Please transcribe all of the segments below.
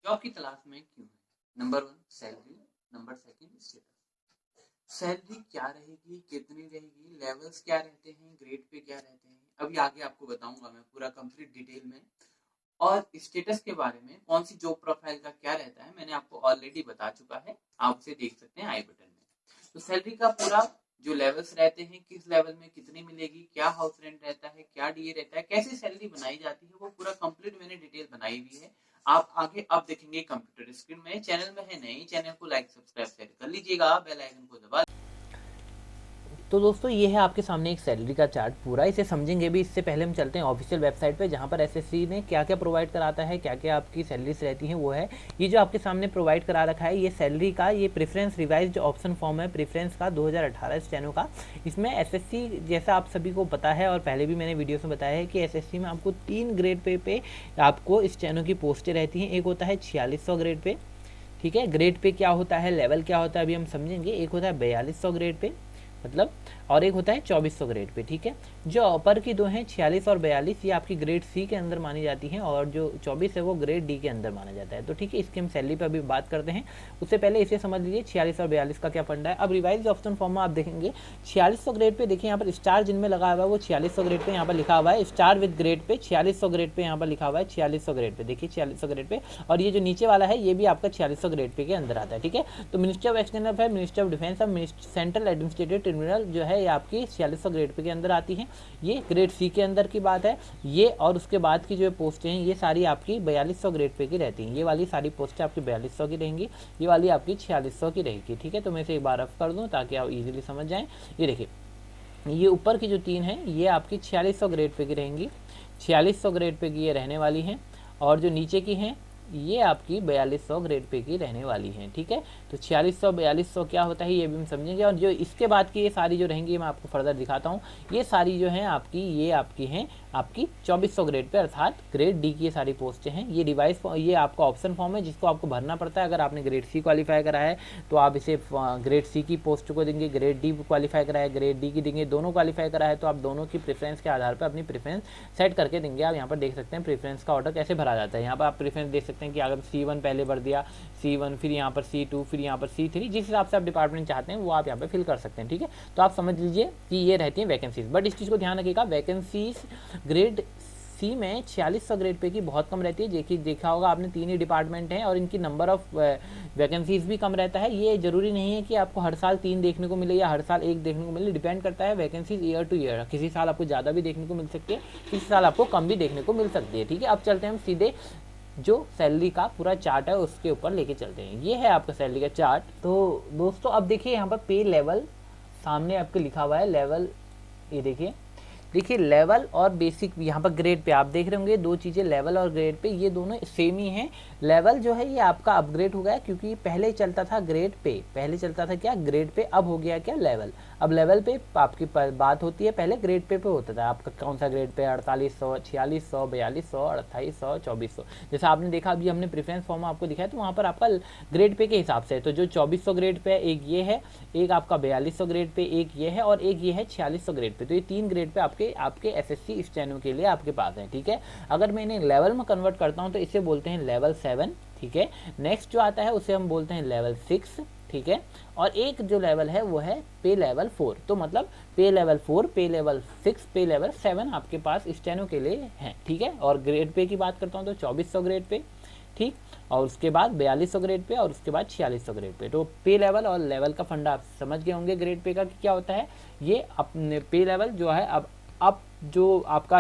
Job की तलाश में क्यों है? Number 1 salary, number 2 status. Salary क्या रहेगी, कितनी रहेगी, लेवल्स क्या रहते हैं, ग्रेड पे क्या रहते हैं, अभी आगे आपको बताऊंगा मैं पूरा कंप्लीट डिटेल में। और स्टेटस के बारे में कौन सी जॉब प्रोफाइल का क्या रहता है मैंने आपको ऑलरेडी बता चुका है, आप उसे देख सकते हैं आई बटन में। तो सैलरी का पूरा जो लेवल्स रहते हैं, किस लेवल में कितनी मिलेगी, क्या हाउस रेंट रहता है, क्या डीए रहता है, कैसे सैलरी बनाई जाती है, वो पूरा कंप्लीट मैंने डिटेल बनाई हुई है। आप आगे अब देखेंगे कंप्यूटर स्क्रीन में। चैनल में है नई, चैनल को लाइक सब्सक्राइब शेयर कर लीजिएगा, बेल आइकन को दबा। तो दोस्तों ये है आपके सामने एक सैलरी का चार्ट पूरा, इसे समझेंगे भी। इससे पहले हम चलते हैं ऑफिशियल वेबसाइट पे, जहाँ पर एसएससी ने क्या क्या प्रोवाइड कराता है, क्या क्या आपकी सैलरीज रहती हैं वो है। ये जो आपके सामने प्रोवाइड करा रखा है ये सैलरी का, ये प्रेफरेंस रिवाइज्ड ऑप्शन फॉर्म है प्रेफरेंस का 2018 स्टेनो का। इसमें एसएससी जैसा आप सभी को पता है और पहले भी मैंने वीडियो में बताया है कि एसएससी में आपको 3 ग्रेड पे आपको स्टेनो की पोस्टें रहती हैं। एक होता है 4600 ग्रेड पे, ठीक है। ग्रेड पे क्या होता है, लेवल क्या होता है अभी हम समझेंगे। एक होता है 4200 ग्रेड पे मतलब, और एक होता है 2400 ग्रेड पे, ठीक है। जो अपर की दो हैं 46 और 42, ये आपकी ग्रेड सी के अंदर मानी जाती हैं, और जो 24 है वो ग्रेड डी के अंदर माना जाता है। तो ठीक है, इसकी हम सैलरी पे अभी बात करते हैं। उससे पहले इसे समझ लीजिए 46 और 42 का क्या फंडा है। अब रिवाइज ऑप्शन फॉर्म में आप देखेंगे 4600 ग्रेड पे, देखिए यहाँ पर स्टार जिनमें लगा हुआ है वो 4600 ग्रेड पे यहाँ पर लिखा हुआ है star with grade pay 4600 grade pay यहाँ पर लिखा हुआ है 4600 ग्रेड पे, देखिए 4600 ग्रेड पे। और ये जो नीचे वाला है ये भी आपका 4600 ग्रेड पे के अंदर आता है, ठीक है। तो ministry of external affair, ministry of defence और सेंट्रल एडमिनिस्ट्रेटिव ट्रिब्यूनल जो है ये आपकी 4600 ग्रेड पे के अंदर आती हैं। ये ग्रेड सी के अंदर की बात है ये। और उसके बाद की जो पोस्टें हैं ये सारी आपकी 4200 ग्रेड पे की रहती हैं। ये वाली सारी पोस्टें आपकी 4200 की रहेंगी, ये वाली आपकी 4600 की रहेगी, ठीक है। तो मैं इसे एक बार रफ कर दूँ ताकि आप इजीली समझ जाएं। ये देखिए, ये ऊपर की जो 3 हैं ये आपकी 4600 ग्रेड पे की रहेंगी, 4600 ग्रेड पे की ये रहने वाली हैं। और जो नीचे की हैं ये आपकी 4200 ग्रेड पे की रहने वाली हैं, ठीक है। तो 4600 4200 क्या होता है ये भी हम समझेंगे। और जो इसके बाद की ये सारी जो रहेंगी मैं आपको फर्दर दिखाता हूँ। ये सारी जो हैं आपकी, ये आपकी हैं आपकी 2400 ग्रेड पे, अर्थात ग्रेड डी की ये सारी पोस्टें हैं। ये रिवाइज ये आपका ऑप्शन फॉर्म है जिसको आपको भरना पड़ता है। अगर आपने ग्रेड सी क्वालिफाई करा है तो आप इसे ग्रेड सी की पोस्ट को देंगे, ग्रेड डी क्वालिफाई करा है ग्रेड डी की देंगे, दोनों क्वालिफाई करा है तो आप दोनों की प्रेफरेंस के आधार पर अपनी प्रेफरेंस सेट करके देंगे। आप यहाँ पर देख सकते हैं प्रेफरेंस का ऑर्डर कैसे भरा जाता है। यहाँ पर आप प्रेफरेंस देख सकते हैं कि अगर C1 पहले भर दिया, C1 फिर यहाँ पर C2 फिर यहाँ पर C3, जिस हिसाब से आप डिपार्टमेंट चाहते हैं वो आप यहाँ पे फिल कर सकते हैं, ठीक है। तो आप समझ लीजिए कि ये रहती हैं वैकेंसीज। बट इस चीज़ को ध्यान रखिएगा, वैकेंसीज ग्रेड सी में 4600 ग्रेड पे की बहुत कम रहती है। देखिए देखा होगा आपने 3 ही डिपार्टमेंट हैं और इनकी नंबर ऑफ वैकेंसीज भी कम रहता है। ये जरूरी नहीं है कि आपको हर साल 3 देखने को मिले या हर साल 1 देखने को मिले, डिपेंड करता है वैकेंसीज ईयर टू ईयर। किसी साल आपको ज़्यादा भी देखने को मिल सकती है, किसी साल आपको कम भी देखने को मिल सकती है, ठीक है। अब चलते हैं हम सीधे जो सैलरी का पूरा चार्ट है उसके ऊपर लेके चलते हैं। ये है आपका सैलरी का चार्ट। तो दोस्तों अब देखिए यहाँ पर पे लेवल सामने आपके लिखा हुआ है, लेवल ये देखिए लेवल और बेसिक। यहाँ पर ग्रेड पे आप देख रहे होंगे दो चीज़ें, लेवल और ग्रेड पे, ये दोनों सेम ही हैं। लेवल जो है ये आपका अपग्रेड हो गया क्योंकि पहले चलता था ग्रेड पे, पहले चलता था क्या ग्रेड पे, अब हो गया क्या लेवल। अब लेवल पे आपकी बात होती है, पहले ग्रेड पे होता था आपका कौन सा ग्रेड पे, 4800 4600 4200 2800 2400। जैसा आपने देखा अभी हमने प्रेफरेंस फॉर्म आपको दिखाया तो वहाँ पर आपका ग्रेड पे के हिसाब से है। तो जो 2400 ग्रेड पे एक ये है, एक आपका 4200 ग्रेड पे एक ये है, और एक ये है 4600 ग्रेड पे। तो ये 3 ग्रेड पे आपके एसएससी स्टेनो के लिए आपके पास है, ठीक है। अगर मैं इन्हें लेवल में कन्वर्ट करता हूँ तो इसे बोलते हैं लेवल 7, ठीक है। नेक्स्ट जो आता है उसे हम बोलते हैं लेवल 6, ठीक है। और एक जो लेवल है वो है पे लेवल 4। तो मतलब पे लेवल 4, पे लेवल 6, पे लेवल 7 आपके पास स्टेनो के लिए है, ठीक है। और ग्रेड पे की बात करता हूँ तो 2400 ग्रेड पे, ठीक। और उसके बाद 4200 ग्रेड पे, और उसके बाद 4600 ग्रेड पे। तो पे लेवल और लेवल का फंडा आप समझ गए होंगे ग्रेड पे का क्या होता है। ये अपने पे लेवल जो है अब जो आपका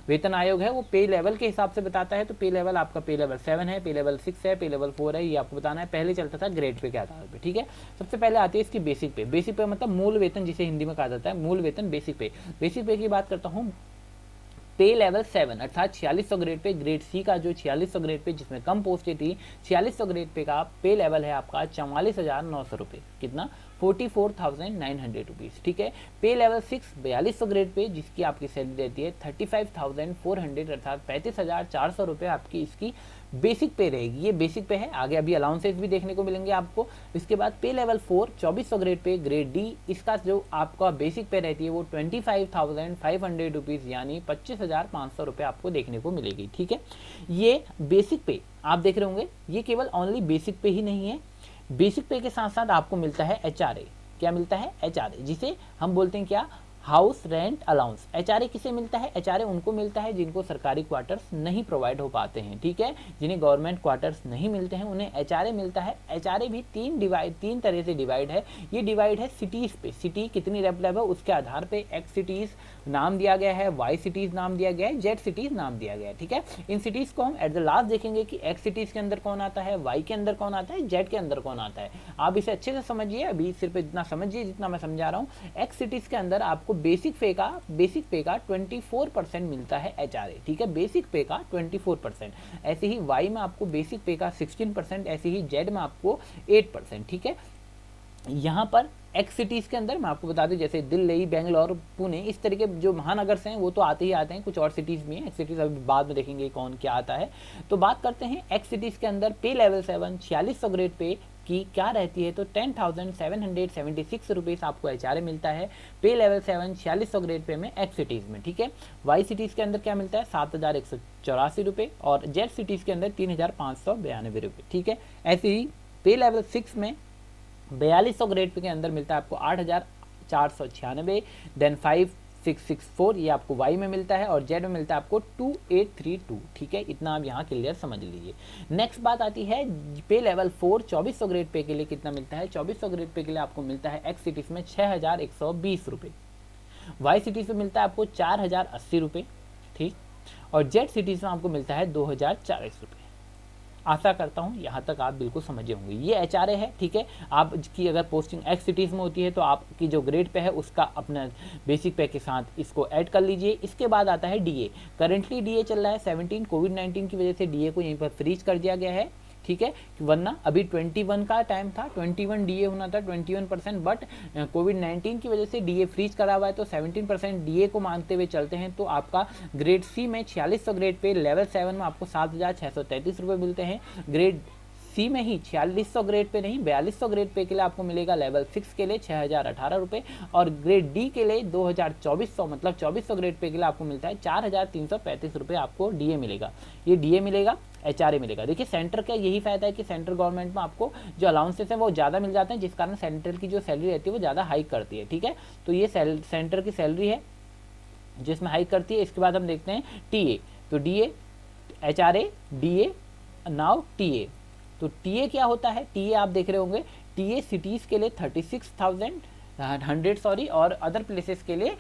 वेतन आयोग है वो पे लेवल के हिसाब से बताता है। तो पे लेवल आपका पे लेवल 7 है, पे लेवल 6 है, पे लेवल 4 है, ये आपको बताना है। पहले चलता था ग्रेड पे के आधार पे, ठीक है। सबसे पहले आती है इसकी बेसिक पे। बेसिक पे मतलब मूल वेतन जिसे हिंदी में कहा जाता है, मूल वेतन बेसिक पे। बेसिक पे की बात करता हूँ, पे लेवल 7 अर्थात 4600 ग्रेड पे, ग्रेड सी का जो 4600 ग्रेड पे जिसमें कम पोस्टें थी, 4600 ग्रेड पे का पे लेवल है आपका 44,900 रुपये। कितना? 44,900 रुपीज़, ठीक है। पे लेवल 6 4200 ग्रेड पे जिसकी आपकी सैलरी रहती है 35,400 अर्थात 35,400 रुपये आपकी इसकी बेसिक पे रहेगी। ये बेसिक पे है, आगे अभी अलाउंसेस भी देखने को मिलेंगे आपको। इसके बाद पे level 4 2400 grade pay, grade D इसका जो आपका बेसिक पे रहती है वो 25,500 रुपीज़ यानी 25,500 रुपये आपको देखने को मिलेगी, ठीक है। ये बेसिक पे आप देख रहे होंगे ये केवल ओनली बेसिक पे ही नहीं है, बेसिक पे के साथ साथ आपको मिलता है HRA। क्या मिलता है? HRA, जिसे हम बोलते हैं क्या? House rent allowance. HRA किसे मिलता है? HRA उनको मिलता है जिनको सरकारी क्वार्टर्स नहीं प्रोवाइड हो पाते हैं, ठीक है, जिन्हें गवर्नमेंट क्वार्टर्स नहीं मिलते हैं उन्हें HRA मिलता है। HRA भी तीन तरह से डिवाइड है। ये डिवाइड है सिटीज पे, सिटी कितनी डेवलप है उसके आधार पे X सिटीज नाम दिया गया है, Y सिटीज नाम दिया गया है, Z सिटीज नाम दिया गया है, ठीक है। इन सिटीज को हम एट द लास्ट देखेंगे कि X सिटीज के अंदर कौन आता है, Y के अंदर कौन आता है, Z के अंदर कौन आता है। आप इसे अच्छे से समझिए, अभी सिर्फ इतना समझिए जितना मैं समझा रहा हूँ। X सिटीज के अंदर आपको बेसिक पे का 24% मिलता है HRA, ठीक है, बेसिक पे का 24%। ऐसे ही Y में आपको बेसिक पे का 16%, ऐसे ही Z में आपको 8%, ठीक है। यहाँ पर X सिटीज़ के अंदर मैं आपको बता दूं, जैसे दिल्ली, बेंगलोर, पुणे, इस तरीके जो महानगर से हैं वो तो आते ही आते हैं, कुछ और सिटीज़ भी हैं। X सिटीज़ अभी बाद में देखेंगे कौन क्या आता है। तो बात करते हैं X सिटीज़ के अंदर पे लेवल 7 4600 ग्रेड पे की क्या रहती है, तो 10,776 रुपीज़ आपको HRA मिलता है पे लेवल 7 4600 ग्रेड पे में X सिटीज़ में, ठीक है। Y सिटीज़ के अंदर क्या मिलता है? 7,184 रुपये, और Z सिटीज़ के अंदर 3,592 रुपये, ठीक है। ऐसे ही पे लेवल 6 में 4200 ग्रेड पे के अंदर मिलता है आपको 8,496, देन 5664 ये आपको Y में मिलता है, और Z में मिलता है आपको 2832, ठीक है। इतना आप यहाँ क्लियर समझ लीजिए। नेक्स्ट बात आती है पे लेवल 4 2400 ग्रेड पे के लिए कितना मिलता है। 2400 ग्रेड पे के लिए आपको मिलता है X सिटीज में 6,120 रुपये, Y सिटीज में मिलता है आपको 4,080 रुपये, ठीक, और Z सिटीज में आपको मिलता है 2,040 रुपये। आशा करता हूँ यहाँ तक आप बिल्कुल समझे होंगे। ये HRA है, ठीक है। आपकी अगर पोस्टिंग X सिटीज़ में होती है तो आपकी जो ग्रेड पे है उसका अपना बेसिक पे के साथ इसको ऐड कर लीजिए। इसके बाद आता है DA। करेंटली DA चल रहा है 17, कोविड-19 की वजह से DA को यहीं पर फ्रीज कर दिया गया है, ठीक है, वरना अभी 21 का टाइम था, 21 DA होना था, 21%, बट कोविड-19 की वजह से DA फ्रीज करा हुआ है, तो 17% DA को मानते हुए चलते हैं। तो आपका ग्रेड C में 4600 ग्रेड पे लेवल 7 में आपको 7,633 रुपये मिलते हैं। ग्रेड C में ही 4600 ग्रेड पे नहीं, 4200 ग्रेड पे के लिए आपको मिलेगा लेवल 6 के लिए 6,018 रुपये, और ग्रेड D के लिए 2,2400 मतलब 2400 ग्रेड पे के लिए आपको मिलता है 4,335 रुपये आपको DA मिलेगा। ये DA मिलेगा, HRA मिलेगा। देखिए सेंटर का यही फायदा है कि सेंट्रल गवर्नमेंट में आपको जो अलाउंसेस है वो ज़्यादा मिल जाते हैं, जिस कारण सेंट्रल की जो सैलरी रहती है वो ज़्यादा हाइक करती है, ठीक है। तो ये सेंटर की सैलरी है जिसमें हाइक करती है। इसके बाद हम देखते हैं TA, तो DA, HRA, DA, now TA। तो TA क्या होता है? TA आप देख रहे होंगे, TA सिटीज़ के लिए 36,100 और अदर प्लेसेस के लिए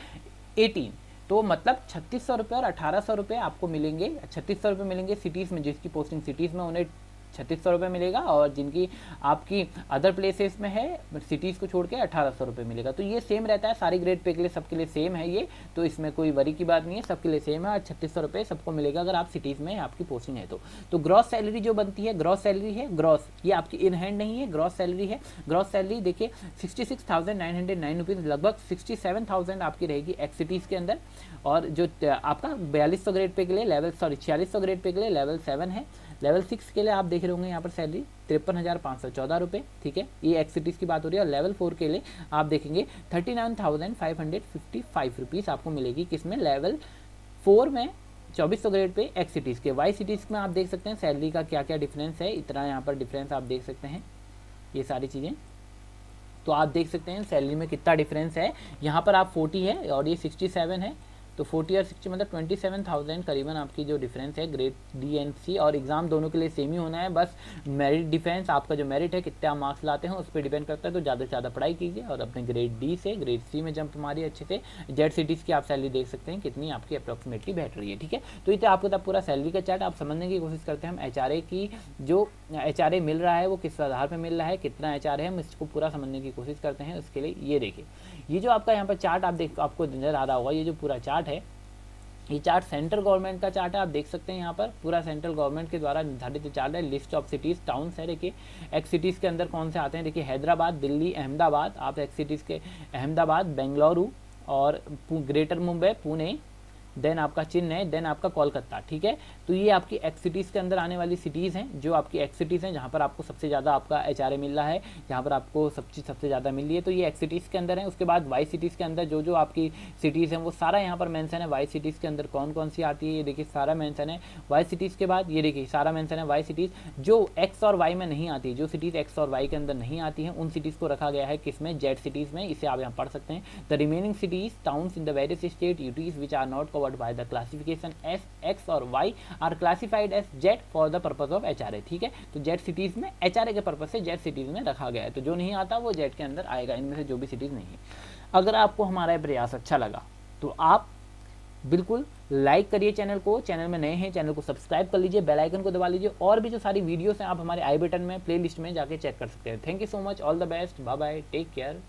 18, तो मतलब 3600 रुपये और 1800 रुपये आपको मिलेंगे। 3600 रुपये मिलेंगे सिटीज़ में, जिसकी पोस्टिंग सिटीज़ में उन्हें 3600 रुपये मिलेगा, और जिनकी आपकी अदर प्लेसेस में है सिटीज़ को छोड़ के 1800 रुपये मिलेगा। तो ये सेम रहता है सारी ग्रेड पे के लिए, सबके लिए सेम है ये, तो इसमें कोई वरी की बात नहीं है, सबके लिए सेम है, और 3600 रुपये सबको मिलेगा अगर आप सिटीज़ में आपकी पोस्टिंग है तो ग्रॉस सैलरी जो बनती है, ग्रॉस सैलरी है, ग्रॉस ये आपकी इन हैंड नहीं है, ग्रॉस सैलरी है। ग्रॉस सैलरी देखिए 66,909 रुपीज़, लगभग 67,000 आपकी रहेगी X सिटीज़ के अंदर। और जो आपका 4200 ग्रेड पे के लिए 4600 ग्रेड पे के लिए लेवल 7 है। लेवल 6 के लिए आप देख रहे होंगे यहाँ पर सैलरी 53,514 रुपये, ठीक है, ये X सिटीज़ की बात हो रही है। और लेवल 4 के लिए आप देखेंगे 39,555 रुपीज़ आपको मिलेगी, किसमें? लेवल 4 में 2400 ग्रेड पे X सिटीज़ के। Y सिटीज़ में आप देख सकते हैं सैलरी का क्या क्या डिफरेंस है, इतना यहाँ पर डिफरेंस आप देख सकते हैं, ये सारी चीज़ें तो आप देख सकते हैं सैलरी में कितना डिफरेंस है। यहाँ पर आप 40 है और ये 67 है, तो 40 और 60 मतलब 27,000 करीबन आपकी जो डिफरेंस है ग्रेड D एंड C। और एग्जाम दोनों के लिए सेम ही होना है, बस मेरिट डिफरेंस, आपका जो मेरिट है कितने आप मार्क्स लाते हैं उस पर डिपेंड करता है। तो ज़्यादा से ज़्यादा पढ़ाई कीजिए और अपने ग्रेड D से ग्रेड C में जंप मारिए अच्छे से। Z सिटीज़ की आप सैलरी देख सकते हैं कितनी आपकी अप्रॉक्सीमेटली बैठ रही है, ठीक है। तो ये आपको तब पूरा सैलरी का चार्ट आप समझने की कोशिश करते हैं। हम HRA की जो HRA मिल रहा है वो किस आधार पर मिल रहा है, कितना HRA है, हम इसको पूरा समझने की कोशिश करते हैं। उसके लिए ये देखिए, ये जो आपका यहाँ पर चार्ट आपको नजर आ रहा होगा, ये जो पूरा चार्ट है, ये चार्ट सेंट्रल गवर्नमेंट का चार्ट है। आप देख सकते हैं यहाँ पर पूरा सेंट्रल गवर्नमेंट के द्वारा निर्धारित चार्ट है। लिस्ट ऑफ सिटीज़ टाउन्स है, देखिए X सिटीज़ के अंदर कौन से आते हैं, देखिए हैदराबाद, दिल्ली, अहमदाबाद। आप X सिटीज़ के अहमदाबाद, बेंगलुरु और ग्रेटर मुंबई, पुणे, देन आपका चेन्नई, देन आपका कोलकाता, ठीक है। तो ये आपकी एक्स सिटीज़ के अंदर आने वाली सिटीज़ हैं, जो आपकी एक्स सिटीज़ हैं जहाँ पर आपको सबसे ज़्यादा आपका HRA मिल रहा है, जहाँ पर आपको सब चीज़ सबसे ज़्यादा मिल रही है। तो ये एक्स सिटीज़ के अंदर है। उसके बाद वाई सिटीज़ के अंदर जो जो आपकी सिटीज़ हैं वो सारा यहाँ पर मेंशन है। वाई सिटीज़ के अंदर कौन कौन सी आती है ये देखिए सारा मेंशन है। वाई सिटीज़ के बाद ये देखिए सारा मेंशन है। वाई सिटीज़ जो एक्स और वाई में नहीं आती, जो सिटीज़ एक्स और वाई के अंदर नहीं आती हैं, उन सिटीज़ को रखा गया है किसमें, जेड सिटीज़ में। इसे आप यहाँ पढ़ सकते हैं। The remaining cities towns in the various state UTs which are not covered by the classification as X और Y are classified as Z for the purpose of HRA, ठीक है। तो जेड सिटीज़ में HRA के purpose से Z cities में रखा गया है। तो जो नहीं आता वो जेड के अंदर आएगा, इनमें से जो भी सिटीज़ नहीं है। अगर आपको हमारा ये प्रयास अच्छा लगा तो आप बिल्कुल लाइक करिए चैनल को, चैनल में नए हैं चैनल को सब्सक्राइब कर लीजिए, बेल आइकन को दबा लीजिए, और भी जो सारी वीडियोस हैं आप हमारे आई बटन में प्लेलिस्ट में जाके चेक कर सकते हैं। Thank you so much, all the best, bye bye, take care.